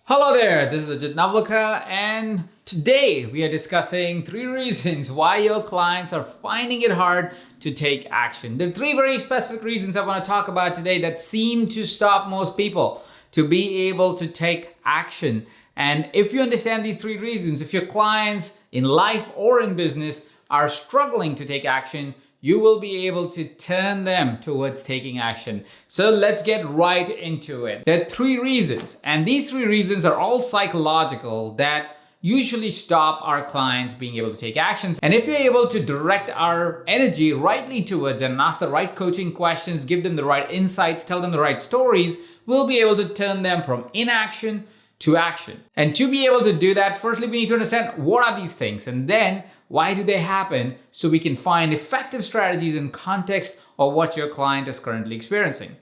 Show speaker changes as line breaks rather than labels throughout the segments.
Hello there, this is Ajit Navlaka, and today we are discussing 3 reasons why your clients are finding it hard to take action. There are 3 very specific reasons I want to talk about today that seem to stop most people to be able to take action. And if you understand these 3 reasons, if your clients in life or in business are struggling to take action, you will be able to turn them towards taking action. So let's get right into it. There are 3 reasons, and these 3 reasons are all psychological that usually stop our clients being able to take actions. And if you're able to direct our energy rightly towards them and ask the right coaching questions, give them the right insights, tell them the right stories, we'll be able to turn them from inaction to action. And to be able to do that, firstly, we need to understand what are these things, and then why do they happen, so we can find effective strategies in context of what your client is currently experiencing.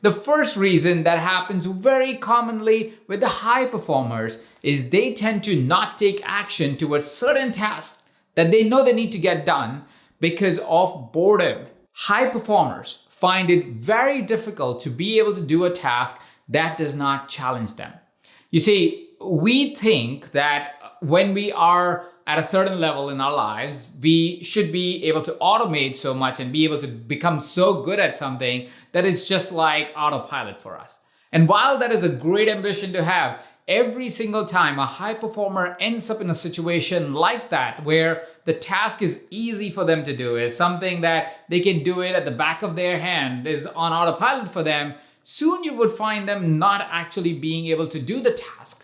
The first reason that happens very commonly with the high performers is they tend to not take action towards certain tasks that they know they need to get done because of boredom. High performers find it very difficult to be able to do a task that does not challenge them. You see, we think that when we are at a certain level in our lives, we should be able to automate so much and be able to become so good at something that it's just like autopilot for us. And while that is a great ambition to have, every single time a high performer ends up in a situation like that, where the task is easy for them to do, is something that they can do it at the back of their hand, is on autopilot for them, soon you would find them not actually being able to do the task.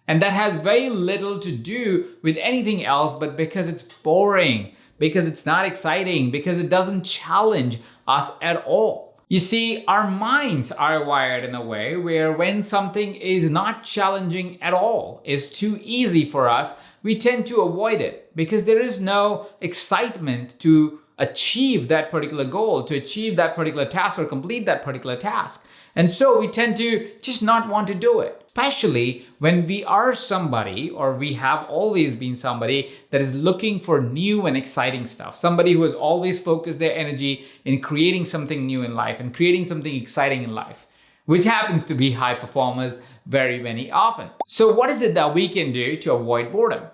And that has very little to do with anything else, but because it's boring, because it's not exciting, because it doesn't challenge us at all. You see, our minds are wired in a way where when something is not challenging at all, is too easy for us, we tend to avoid it because there is no excitement to achieve that particular goal, to achieve that particular task or complete that particular task. And so we tend to just not want to do it, especially when we are somebody, or we have always been somebody, that is looking for new and exciting stuff. Somebody who has always focused their energy in creating something new in life and creating something exciting in life, which happens to be high performers very often. So what is it that we can do to avoid boredom?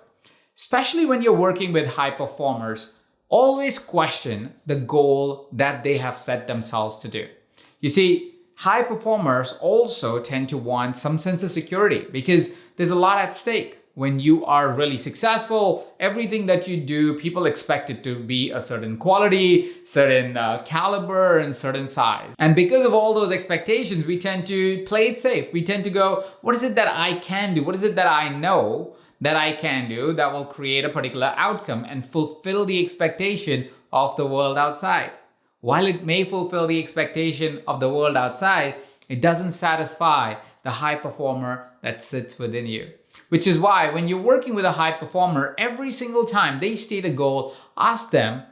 Especially when you're working with high performers, always question the goal that they have set themselves to do. You see, high performers also tend to want some sense of security because there's a lot at stake. When you are really successful, everything that you do, people expect it to be a certain quality, certain caliber, and certain size. And because of all those expectations, we tend to play it safe. We tend to go, what is it that I can do? What is it that I know that I can do that will create a particular outcome and fulfill the expectation of the world outside? While it may fulfill the expectation of the world outside, it doesn't satisfy the high performer that sits within you. Which is why when you're working with a high performer, every single time they state a goal, ask them,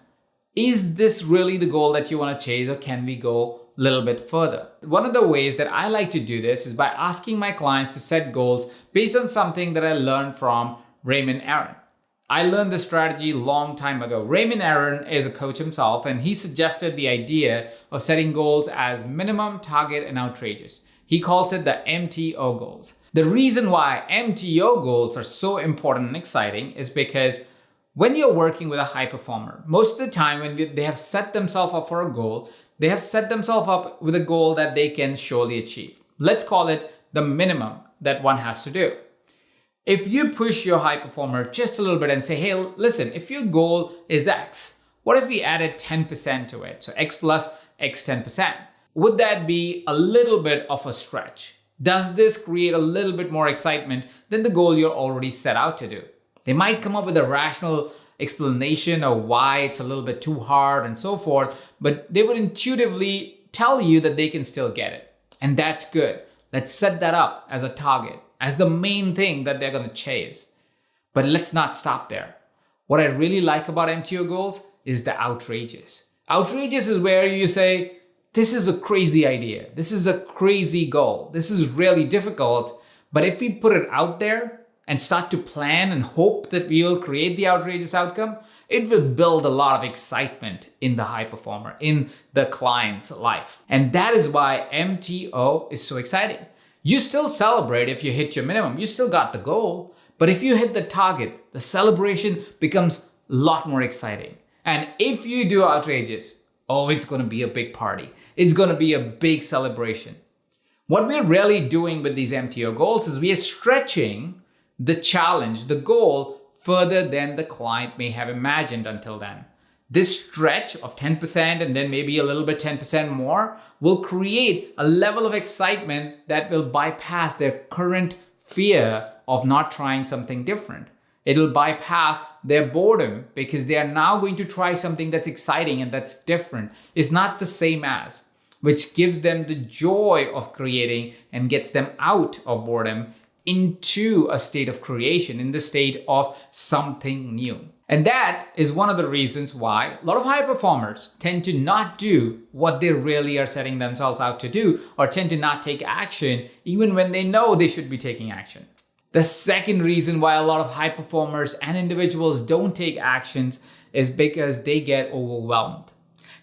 is this really the goal that you want to chase, or can we go a little bit further? One of the ways that I like to do this is by asking my clients to set goals based on something that I learned from Raymond Aron. I learned this strategy a long time ago. Raymond Aron is a coach himself, and he suggested the idea of setting goals as minimum, target, and outrageous. He calls it the MTO goals. The reason why MTO goals are so important and exciting is because when you're working with a high performer, most of the time when they have set themselves up for a goal, they have set themselves up with a goal that they can surely achieve. Let's call it the minimum that one has to do. If you push your high performer just a little bit and say, hey, listen, if your goal is X, what if we added 10% to it? So X plus X 10%. Would that be a little bit of a stretch? Does this create a little bit more excitement than the goal you're already set out to do? They might come up with a rational explanation of why it's a little bit too hard and so forth, but they would intuitively tell you that they can still get it. And that's good. Let's set that up as a target, as the main thing that they're going to chase. But let's not stop there. What I really like about MTO goals is the outrageous. Outrageous is where you say, this is a crazy idea. This is a crazy goal. This is really difficult. But if we put it out there and start to plan and hope that we will create the outrageous outcome, it will build a lot of excitement in the high performer, in the client's life. And that is why MTO is so exciting. You still celebrate if you hit your minimum. You still got the goal. But if you hit the target, the celebration becomes a lot more exciting. And if you do outrageous, oh, it's going to be a big party. It's going to be a big celebration. What we're really doing with these MTO goals is we are stretching the challenge, the goal, further than the client may have imagined until then. This stretch of 10% and then maybe a little bit 10% more will create a level of excitement that will bypass their current fear of not trying something different. It'll bypass their boredom because they are now going to try something that's exciting and that's different. It's not the same as, which gives them the joy of creating and gets them out of boredom into a state of creation, in the state of something new. And that is one of the reasons why a lot of high performers tend to not do what they really are setting themselves out to do, or tend to not take action even when they know they should be taking action. The second reason why a lot of high performers and individuals don't take actions is because they get overwhelmed.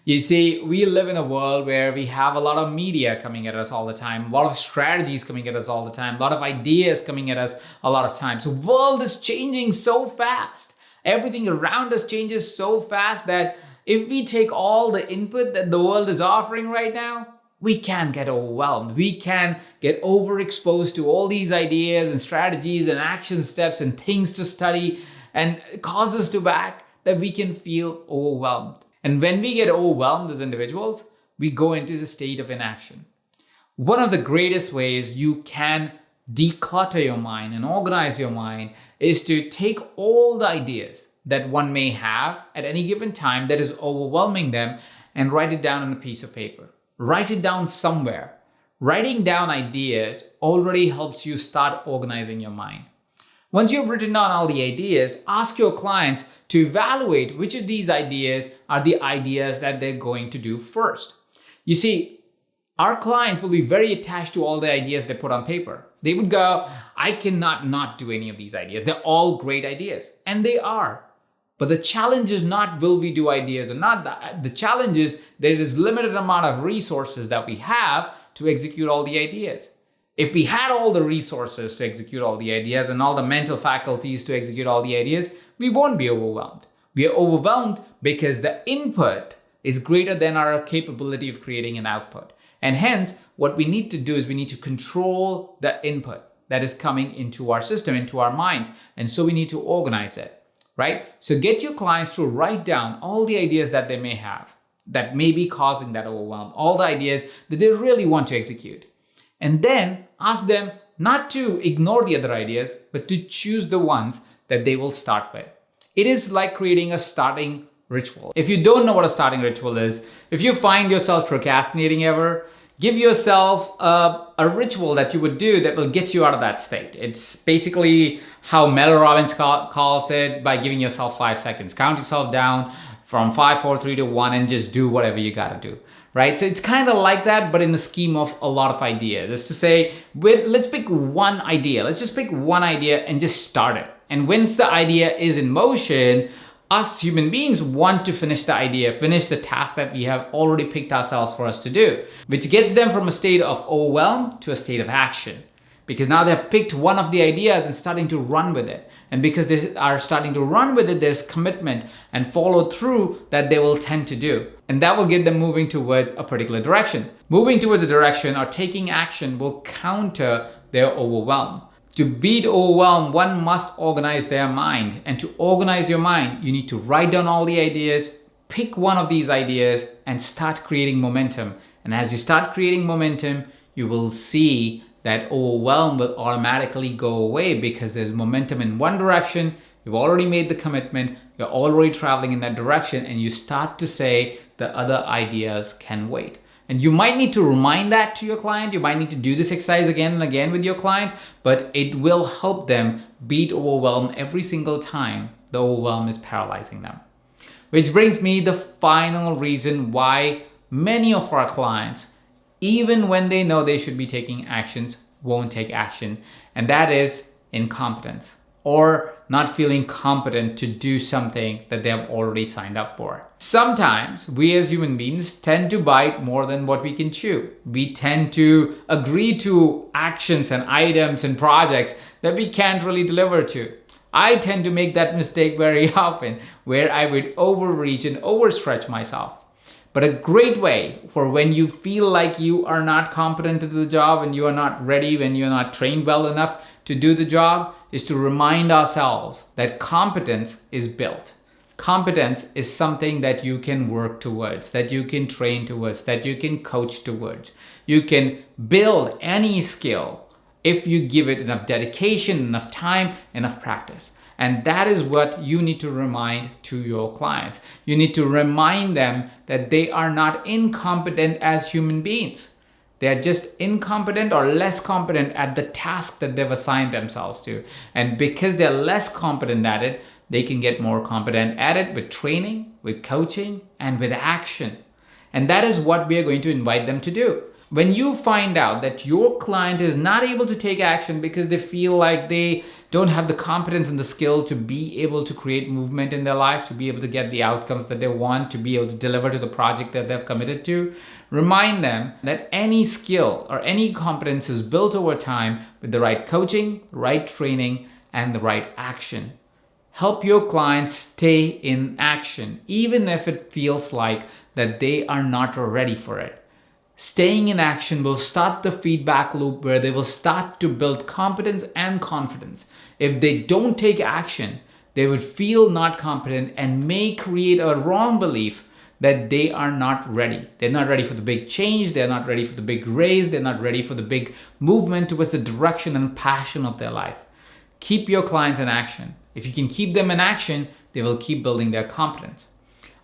You see, we live in a world where we have a lot of media coming at us all the time, a lot of strategies coming at us all the time, a lot of ideas coming at us a lot of times. The world is changing so fast. Everything around us changes so fast that if we take all the input that the world is offering right now, we can get overwhelmed. We can get overexposed to all these ideas and strategies and action steps and things to study, and it causes us to back that we can feel overwhelmed. And when we get overwhelmed as individuals, we go into the state of inaction. One of the greatest ways you can declutter your mind and organize your mind is to take all the ideas that one may have at any given time that is overwhelming them and write it down on a piece of paper. Write it down somewhere. Writing down ideas already helps you start organizing your mind. Once you've written down all the ideas, ask your clients to evaluate which of these ideas are the ideas that they're going to do first. You see, our clients will be very attached to all the ideas they put on paper. They would go, I cannot not do any of these ideas. They're all great ideas. And they are. But the challenge is not will we do ideas or not. The challenge is there is limited amount of resources that we have to execute all the ideas. If we had all the resources to execute all the ideas and all the mental faculties to execute all the ideas, we won't be overwhelmed. We are overwhelmed because the input is greater than our capability of creating an output. And hence, what we need to do is we need to control the input that is coming into our system, into our minds. And so we need to organize it, right? So get your clients to write down all the ideas that they may have that may be causing that overwhelm, all the ideas that they really want to execute. And then ask them not to ignore the other ideas, but to choose the ones that they will start with. It is like creating a starting ritual. If you don't know what a starting ritual is, if you find yourself procrastinating ever, give yourself a ritual that you would do that will get you out of that state. It's basically how Mel Robbins calls it, by giving yourself 5 seconds. Count yourself down from 5, 4, 3, 2, 1 and just do whatever you gotta do. Right? So it's kind of like that, but in the scheme of a lot of ideas. It's to say, let's pick one idea. Let's just pick one idea and just start it. And once the idea is in motion, us human beings want to finish the idea, finish the task that we have already picked ourselves for us to do, which gets them from a state of overwhelm to a state of action. Because now they've picked one of the ideas and starting to run with it. And because they are starting to run with it, there's commitment and follow through that they will tend to do. And that will get them moving towards a particular direction. Moving towards a direction or taking action will counter their overwhelm. To beat overwhelm, one must organize their mind. And to organize your mind, you need to write down all the ideas, pick one of these ideas, and start creating momentum. And as you start creating momentum, you will see that overwhelm will automatically go away because there's momentum in one direction. You've already made the commitment. You're already traveling in that direction, and you start to say the other ideas can wait. And you might need to remind that to your client. You might need to do this exercise again and again with your client, but it will help them beat overwhelm every single time the overwhelm is paralyzing them. Which brings me the final reason why many of our clients, even when they know they should be taking actions, won't take action. And that is incompetence. or not feeling competent to do something that they have already signed up for. Sometimes we as human beings tend to bite more than what we can chew. We tend to agree to actions and items and projects that we can't really deliver to. I tend to make that mistake very often, where I would overreach and overstretch myself. But a great way for when you feel like you are not competent to do the job and you are not ready, when you're not trained well enough to do the job, is to remind ourselves that competence is built. Competence is something that you can work towards, that you can train towards, that you can coach towards. You can build any skill if you give it enough dedication, enough time, enough practice. And that is what you need to remind to your clients. You need to remind them that they are not incompetent as human beings. They are just incompetent or less competent at the task that they've assigned themselves to. And because they're less competent at it, they can get more competent at it with training, with coaching, and with action. And that is what we are going to invite them to do. When you find out that your client is not able to take action because they feel like they don't have the competence and the skill to be able to create movement in their life, to be able to get the outcomes that they want, to be able to deliver to the project that they've committed to, remind them that any skill or any competence is built over time with the right coaching, right training, and the right action. Help your clients stay in action, even if it feels like that they are not ready for it. Staying in action will start the feedback loop where they will start to build competence and confidence. If they don't take action, they would feel not competent and may create a wrong belief that they are not ready. They're not ready for the big change. They're not ready for the big raise. They're not ready for the big movement towards the direction and passion of their life. Keep your clients in action. If you can keep them in action, they will keep building their competence.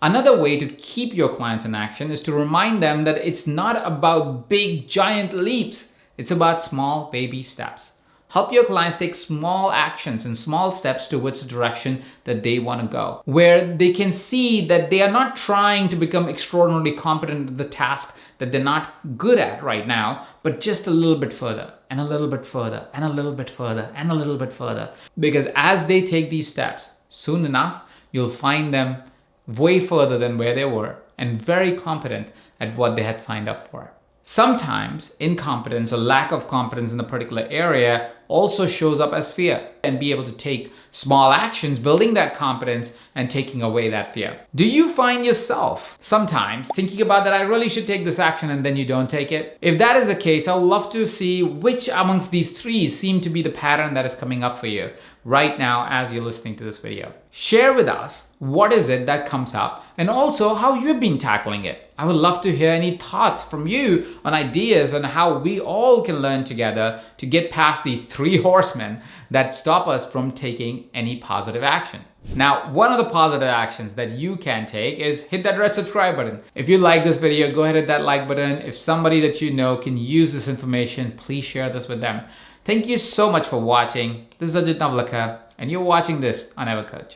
Another way to keep your clients in action is to remind them that it's not about big, giant leaps. It's about small baby steps. Help your clients take small actions and small steps towards the direction that they want to go, where they can see that they are not trying to become extraordinarily competent at the task that they're not good at right now, but just a little bit further and a little bit further and a little bit further and a little bit further. Because as they take these steps, soon enough, you'll find them way further than where they were and very competent at what they had signed up for. Sometimes incompetence or lack of competence in a particular area also shows up as fear, and be able to take small actions, building that competence and taking away that fear. Do you find yourself sometimes thinking about that I really should take this action and then you don't take it? If that is the case, I would love to see which amongst these three seem to be the pattern that is coming up for you right now as you're listening to this video. Share with us what is it that comes up and also how you've been tackling it. I would love to hear any thoughts from you on ideas on how we all can learn together to get past these three horsemen that stop us from taking any positive action. Now, one of the positive actions that you can take is hit that red subscribe button. If you like this video, go ahead and hit that like button. If somebody that you know can use this information, please share this with them. Thank you so much for watching. This is Ajit Navlaka, and you're watching this on EverCoach.